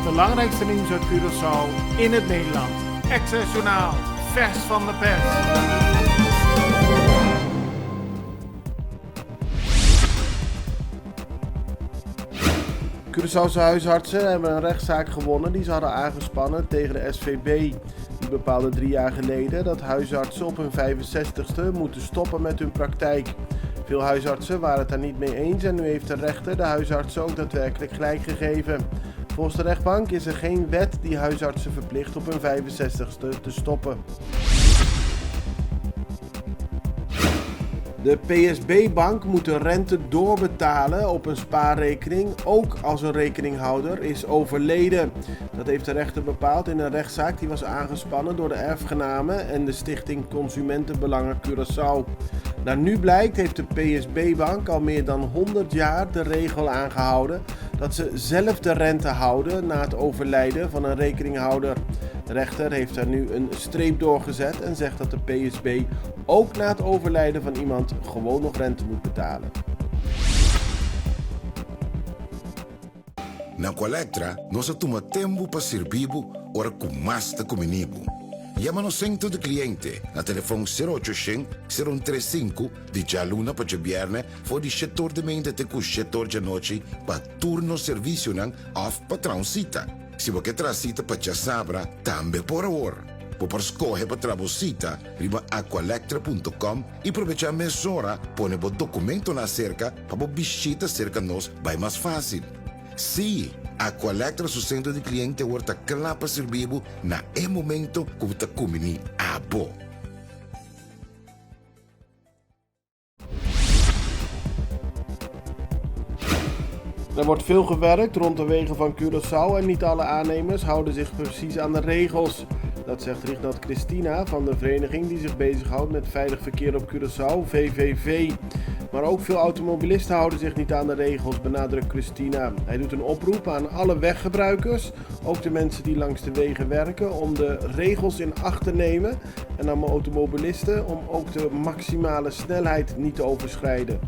Het belangrijkste nieuws uit Curaçao in het Nederland. Access Journaal, vers van de pers. Curaçaose huisartsen hebben een rechtszaak gewonnen die ze hadden aangespannen tegen de SVB. Die bepaalde 3 jaar geleden dat huisartsen op hun 65ste moeten stoppen met hun praktijk. Veel huisartsen waren het daar niet mee eens en nu heeft de rechter de huisartsen ook daadwerkelijk gelijk gegeven. Volgens de rechtbank is er geen wet die huisartsen verplicht op hun 65ste te stoppen. De PSB-bank moet de rente doorbetalen op een spaarrekening, ook als een rekeninghouder is overleden. Dat heeft de rechter bepaald in een rechtszaak die was aangespannen door de erfgenamen en de Stichting Consumentenbelangen Curaçao. Naar nu blijkt heeft de PSB-bank al meer dan 100 jaar de regel aangehouden dat ze zelf de rente houden na het overlijden van een rekeninghouder. De rechter heeft daar nu een streep doorgezet en zegt dat de PSB ook na het overlijden van iemand gewoon nog rente moet betalen. Na Colectra, nós toma tempo para servir ora com mais de comunibo. Llama-nos sempre de cliente na telefone 0800-035 de Jaluna para Viernes voor die setor de mente te setor de noite para turno serviço nan of patrãozita. Se você transita para Sabra, também por hora. Por escolher para trabalhar, riba aqualectra.com e aproveitar a mesura, põe o documento na cerca para visita cerca nós vai mais fácil. Sim, Aqualectra su centro de cliente wordt klapa servibo na momento que você comini abo. Er wordt veel gewerkt rond de wegen van Curaçao en niet alle aannemers houden zich precies aan de regels. Dat zegt Rignat Christina van de vereniging die zich bezighoudt met veilig verkeer op Curaçao, VVV. Maar ook veel automobilisten houden zich niet aan de regels, benadrukt Christina. Hij doet een oproep aan alle weggebruikers, ook de mensen die langs de wegen werken, om de regels in acht te nemen. En aan automobilisten om ook de maximale snelheid niet te overschrijden.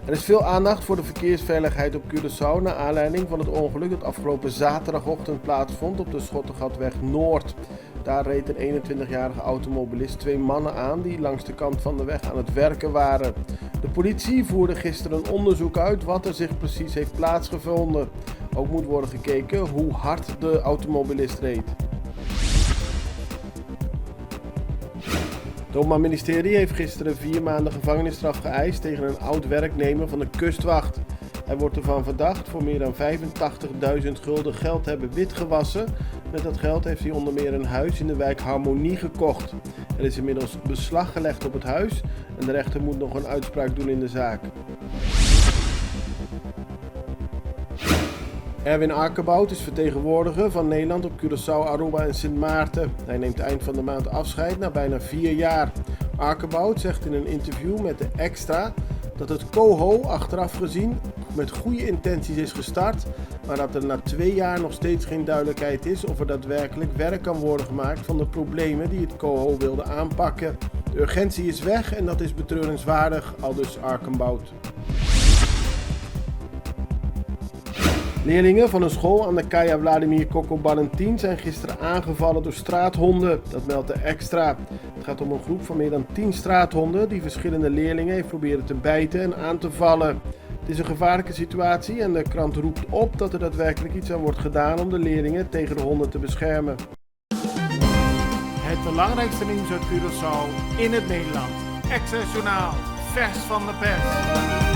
Er is veel aandacht voor de verkeersveiligheid op Curaçao naar aanleiding van het ongeluk dat afgelopen zaterdagochtend plaatsvond op de Schottegatweg Noord. Daar reed een 21-jarige automobilist 2 mannen aan die langs de kant van de weg aan het werken waren. De politie voerde gisteren een onderzoek uit wat er zich precies heeft plaatsgevonden. Ook moet worden gekeken hoe hard de automobilist reed. Het Openbaar Ministerie heeft gisteren 4 maanden gevangenisstraf geëist tegen een oud-werknemer van de kustwacht. Hij wordt ervan verdacht voor meer dan 85.000 gulden geld te hebben witgewassen. Met dat geld heeft hij onder meer een huis in de wijk Harmonie gekocht. Er is inmiddels beslag gelegd op het huis en de rechter moet nog een uitspraak doen in de zaak. Erwin Arkenbout is vertegenwoordiger van Nederland op Curaçao, Aruba en Sint Maarten. Hij neemt eind van de maand afscheid na bijna 4 jaar. Arkenbout zegt in een interview met de Extra dat het COHO achteraf gezien met goede intenties is gestart, maar dat er na 2 jaar nog steeds geen duidelijkheid is of er daadwerkelijk werk kan worden gemaakt van de problemen die het COHO wilde aanpakken. De urgentie is weg en dat is betreurenswaardig, aldus Arkenbout. Leerlingen van een school aan de Kaya Vladimir Kokobarentin zijn gisteren aangevallen door straathonden. Dat meldt de Extra. Het gaat om een groep van meer dan 10 straathonden die verschillende leerlingen heeft proberen te bijten en aan te vallen. Het is een gevaarlijke situatie en de krant roept op dat er daadwerkelijk iets aan wordt gedaan om de leerlingen tegen de honden te beschermen. Het belangrijkste nieuws uit Curaçao in het Nederland. Access Journaal, vers van de pers.